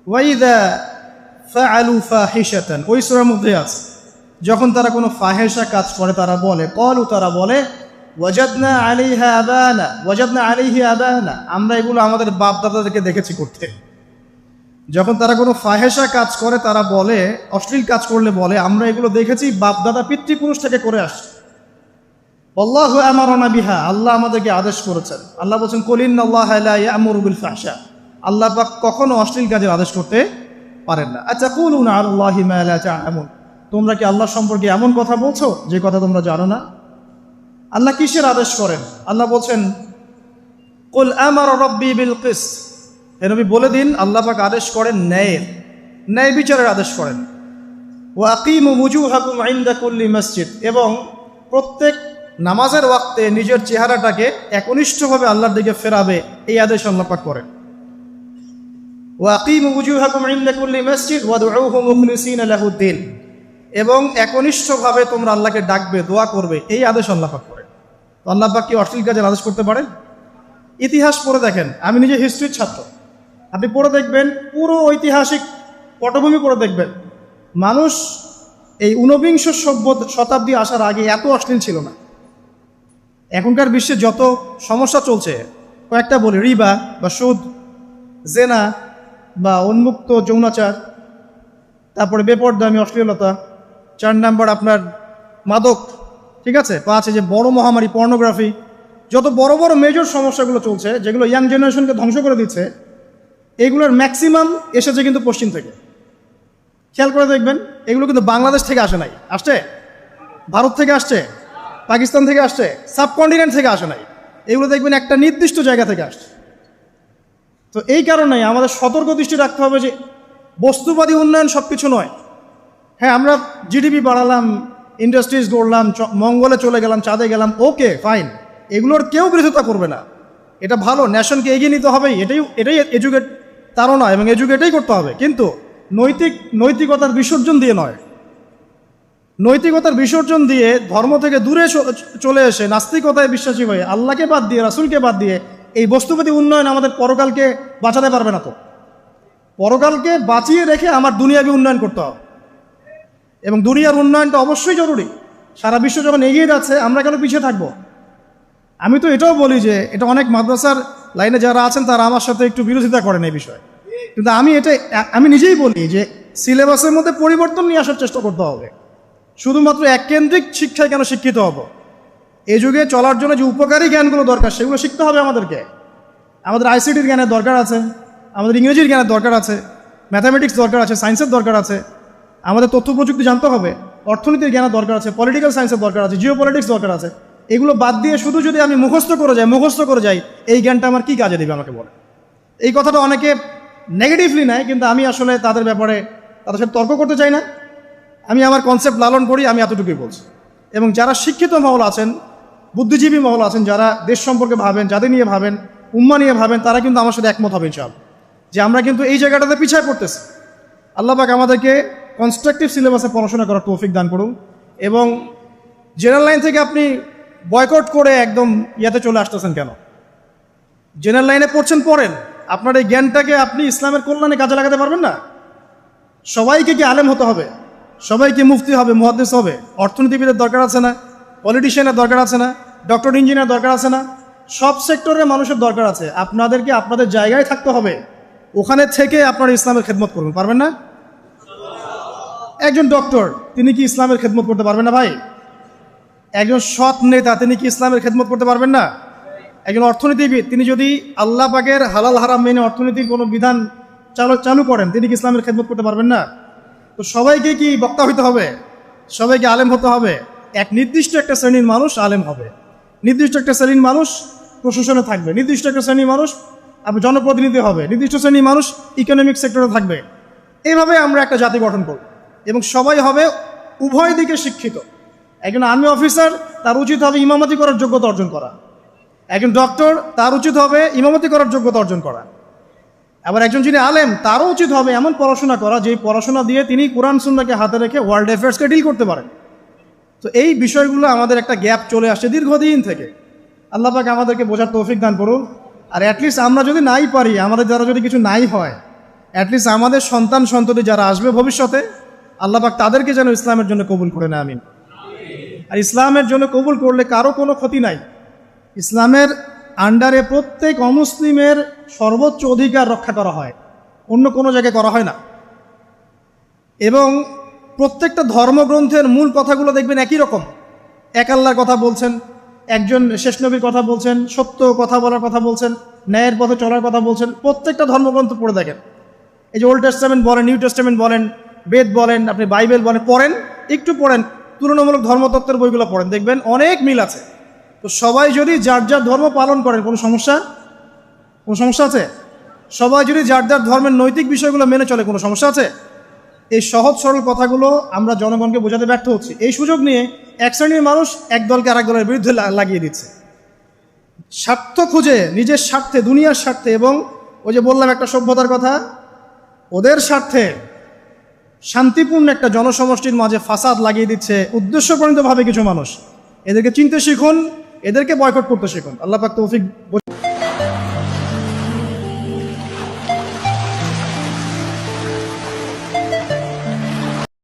ওয়াইদা ফাআলু ফাহিশাতান, ওই সূরার মধ্যে আছে, যখন তারা কোনো ফাহেসা কাজ করে তারা বলে, ক্বালু, তারা বলে, ওয়াজাদনা আলাইহা আবানা, ওয়াজাদনা আলাইহি আবানা, আমরা এগুলো আমাদের বাপ দাদাদেরকে দেখেছি করতে। যখন তারা কোনো ফাহেসা কাজ করে তারা বলে, অশ্লীল কাজ করলে বলে, আমরা এগুলো দেখেছি বাপ দাদা পিতৃপুরুষ থেকে করে আসছে। আল্লাহু আমারানা বিহা, আল্লাহ আমাদেরকে আদেশ করেছেন। আল্লাহ বলছেন, কুল ইন্নাল্লাহা লা ইয়া'মুরু বিল ফাহশা, আল্লাহ পাক কখনো অশ্লীল কাজের আদেশ করতে পারেন না। আতাকুলুনা আলাল্লাহি মা লা তা'লামুন, তোমরা কি আল্লাহ সম্পর্কে এমন কথা বলছো যে কথা তোমরা জানো না? আল্লাহ কিসের আদেশ করেন? আল্লাহ বলছেন, কুল আমারা রাব্বি বিল কিসত, হে নবী বলে দিন, আল্লাহ পাক আদেশ করেন ন্যায়ের, ন্যায় বিচারের আদেশ করেন। ওয়া আকিমু ওয়ুজুহাকুম ইনদা কুল্লি মসজিদ, এবং প্রত্যেক নামাজের ওয়াক্তে নিজের চেহারাটাকে একনিষ্ঠভাবে আল্লাহর দিকে ফেরাবে, এই আদেশ আল্লাহ পাক করেন। ওয়া আকিমু ওয়ুজুহাকুম ইনদা কুল্লি মসজিদ ওয়াদউহু মুখলিসিনা লাহুদ্দিন, এবং একনিষ্ঠভাবে তোমরা আল্লাহকে ডাকবে, দোয়া করবে, এই আদেশ আল্লাহ পাক করেন। তো আল্লাহ পাক কি অশ্লীল কাজের আদেশ করতে পারেন? ইতিহাস পড়ে দেখেন, আমি নিজে হিস্ট্রির ছাত্র, আপনি পড়ে দেখবেন, পুরো ঐতিহাসিক পটভূমি পড়ে দেখবেন, মানুষ এই ঊনবিংশ শতাব্দী আসার আগে এত অশ্লীল ছিল না। এখনকার বিশ্বে যত সমস্যা চলছে, কয়েকটা বলি, রিবা বা সুদ, জেনা বা উন্মুক্ত যৌনাচার, তারপরে বেপরদামি অশ্লীলতা, 4 নাম্বার আপনার মাদক, ঠিক আছে, 5 যে বড় মহামারী পর্নোগ্রাফি, যত বড় বড় মেজর সমস্যাগুলো চলছে যেগুলো ইয়াং জেনারেশনকে ধ্বংস করে দিচ্ছে, এগুলোর ম্যাক্সিমাম এসেছে কিন্তু পশ্চিম থেকে। খেয়াল করে দেখবেন, এগুলো কিন্তু বাংলাদেশ থেকে আসে নাই, আসছে ভারত থেকে আসছে, পাকিস্তান থেকে আসছে, সাবকন্টিনেন্ট থেকে আসে নাই, এগুলো দেখবেন একটা নির্দিষ্ট জায়গা থেকে আসছে। তো এই কারণেই আমাদের সতর্ক দৃষ্টি রাখতে হবে যে বস্তুবাদী উন্নয়ন সব কিছু নয়। হ্যাঁ, আমরা জিডিপি বাড়ালাম, ইন্ডাস্ট্রিজ গড়লাম, মঙ্গলে চলে গেলাম, চাঁদে গেলাম, ওকে ফাইন, এগুলোর কেউ বিরোধিতা করবে না, এটা ভালো, ন্যাশনকে এগিয়ে নিতে হবে, এটাই এডুকেট তারা এবং এডুকেটেই করতে হবে, কিন্তু নৈতিকতার বিসর্জন দিয়ে নয়। নৈতিকতার বিসর্জন দিয়ে ধর্ম থেকে দূরে চলে এসে নাস্তিকতায় বিশ্বাসী হয়ে আল্লাহকে বাদ দিয়ে, রাসূলকে বাদ দিয়ে এই বস্তুবাদী উন্নয়ন আমাদের পরকালকে বাঁচাতে পারবে না। তো পরকালকে বাঁচিয়ে রেখে আমার দুনিয়াবী উন্নয়ন করতে হবে, এবং দুনিয়ার উন্নয়নটা অবশ্যই জরুরি। সারা বিশ্ব যখন এগিয়ে যাচ্ছে, আমরা কেন পিছিয়ে থাকবো? আমি তো এটাও বলি যে এটা অনেক মাদ্রাসার লাইনে যারা আছেন তারা আমার সাথে একটু বিরোধিতা করেন এই বিষয়ে, কিন্তু আমি নিজেই বলি যে সিলেবাসের মধ্যে পরিবর্তন নিয়ে আসার চেষ্টা করতে হবে। শুধুমাত্র এককেন্দ্রিক শিক্ষায় কেন শিক্ষিত হব? এই যুগে চলার জন্য যে উপকারী জ্ঞানগুলো দরকার সেগুলো শিখতে হবে আমাদেরকে। আমাদের আইসিটির জ্ঞানের দরকার আছে, আমাদের ইংরেজির জ্ঞানের দরকার আছে, ম্যাথামেটিক্স দরকার আছে, সায়েন্সের দরকার আছে, আমাদের তথ্য প্রযুক্তি জানতে হবে, অর্থনীতির জ্ঞানের দরকার আছে, পলিটিক্যাল সায়েন্সের দরকার আছে, জিও পলিটিক্স দরকার আছে। এগুলো বাদ দিয়ে শুধু যদি আমি মুখস্থ করে যাই, এই জ্ঞানটা আমার কী কাজে দেবে আমাকে বলে? এই কথাটা অনেকে নেগেটিভলি নেয়, কিন্তু আমি আসলে তাদের ব্যাপারে তাদের সাথে তর্ক করতে চাই না। আমি আমার কনসেপ্ট লালন করি, আমি এতটুকুই বলছি। এবং যারা শিক্ষিত মহল আছেন, বুদ্ধিজীবী মহল আছেন, যারা দেশ সম্পর্কে ভাবেন, যাদের নিয়ে ভাবেন, উম্মা নিয়ে ভাবেন, তারা কিন্তু আমার সাথে একমত হবে ইনশাআল্লাহ যে আমরা কিন্তু এই জায়গাটাতে পিছিয়ে পড়তেছি। আল্লাহ পাক আমাদেরকে কনস্ট্রাকটিভ সিলেবাসে পড়াশোনা করার তৌফিক দান করুন, এবং জেনারেল লাইন থেকে আপনি বয়কট করে একদম ইয়াতে চলে আসতেছেন কেন? জেনারেল লাইনে পড়েন, আপনার এই জ্ঞানটাকে আপনি ইসলামের কল্যাণে কাজে লাগাতে পারবেন না। সবাইকে কি আলেম হতে হবে? সবাইকে মুফতি হবে, মুহাদ্দিস হবে? অর্থনীতিবিদের দরকার আছে না? পলিটিশিয়ানের দরকার আছে না? ডক্টর ইঞ্জিনিয়ার দরকার আছে না? সব সেক্টরের মানুষের দরকার আছে। আপনাদেরকে আপনাদের জায়গায় থাকতে হবে, ওখানে থেকে আপনারা ইসলামের খেদমত করবেন, পারবেন না? একজন ডক্টর, তিনি কি ইসলামের খেদমত করতে পারবেন না ভাই? একজন সৎ নেতা, তিনি কি ইসলামের খেদমত করতে পারবেন না? একজন অর্থনীতিবিদ, তিনি যদি আল্লাহ পাকের হালাল হারাম মেনে অর্থনীতির কোনো বিধান চালু করেন, তিনি কি ইসলামের খেদমত করতে পারবেন না? তো সবাইকে কি বক্তা হইতে হবে? সবাইকে আলেম হতে হবে? এক নির্দিষ্ট একটা শ্রেণীর মানুষ আলেম হবে, নির্দিষ্ট একটা শ্রেণীর মানুষ প্রশাসনে থাকবে, নির্দিষ্ট একটা শ্রেণীর মানুষ জনপ্রতিনিধি হবে, নির্দিষ্ট শ্রেণীর মানুষ ইকোনমিক সেক্টরে থাকবে। এইভাবে আমরা একটা জাতি গঠন করব, এবং সবাই হবে উভয় দিকে শিক্ষিত। একজন আর্মি অফিসার, তার উচিত হবে ইমামতি করার যোগ্যতা অর্জন করা। একজন ডক্টর, তার উচিত হবে ইমামতি করার যোগ্যতা অর্জন করা। আবার একজন যিনি আলেম, তারও উচিত হবে এমন পড়াশোনা করা যে পড়াশোনা দিয়ে তিনি কোরআন সুন্নাহকে হাতে রেখে ওয়ার্ল্ড অ্যাফেয়ার্সকে ডিল করতে পারেন। তো এই বিষয়গুলো আমাদের একটা গ্যাপ চলে আসছে দীর্ঘদিন থেকে। আল্লাহ পাক আমাদেরকে বোঝার তৌফিক দান করুন। আর অ্যাটলিস্ট আমরা যদি নাই পারি, আমাদের দ্বারা যদি কিছু নাই হয়, অ্যাটলিস্ট আমাদের সন্তান সন্ততি যারা আসবে ভবিষ্যতে, আল্লাহ পাক তাদেরকে যেন ইসলামের জন্য কবুল করে নেয়, আমিন। আর ইসলামের জন্য কবুল করলে কারো কোনো ক্ষতি নাই। ইসলামের আন্ডারে প্রত্যেক অমুসলিমের সর্বোচ্চ অধিকার রক্ষা করা হয়, অন্য কোনো জায়গায় করা হয় না। এবং প্রত্যেকটা ধর্মগ্রন্থের মূল কথাগুলো দেখবেন একই রকম। এক আল্লাহর কথা বলছেন, একজন শেষ নবীর কথা বলছেন, সত্য কথা বলার কথা বলছেন, ন্যায়ের পথে চলার কথা বলছেন। প্রত্যেকটা ধর্মগ্রন্থ পড়ে দেখেন, এই যে ওল্ড টেস্টামেন্ট বলেন, নিউ টেস্টামেন্ট বলেন, বেদ বলেন, আপনি বাইবেল বলেন, পড়েন, একটু পড়েন, তুলনামূলক ধর্মতত্ত্বের বইগুলো পড়েন, দেখবেন অনেক মিল আছে। তো সবাই যদি যার যার ধর্ম পালন করেন, কোনো সমস্যা আছে? সবাই যদি যার যার ধর্মের নৈতিক বিষয়গুলো মেনে চলে, কোনো সমস্যা আছে? এই সহজ সরল কথাগুলো আমরা জনগণকে বোঝাতে ব্যর্থ হচ্ছি। এই সুযোগ নিয়ে এক শ্রেণীর মানুষ এক দলকে আরেক দলের বিরুদ্ধে লাগিয়ে দিচ্ছে, স্বার্থ খুঁজে, নিজের স্বার্থে, দুনিয়ার স্বার্থে, এবং ওই যে বললাম একটা সভ্যতার কথা, ওদের স্বার্থে শান্তিপূর্ণ একটা জনসমষ্টির মাঝে ফাসাদ লাগিয়ে দিচ্ছে উদ্দেশ্যপ্রণীতভাবে কিছু মানুষ। এদেরকে চিনতে শিখুন, এদেরকে বয়কট করতে শিখুন। আল্লাহ পাক তৌফিক।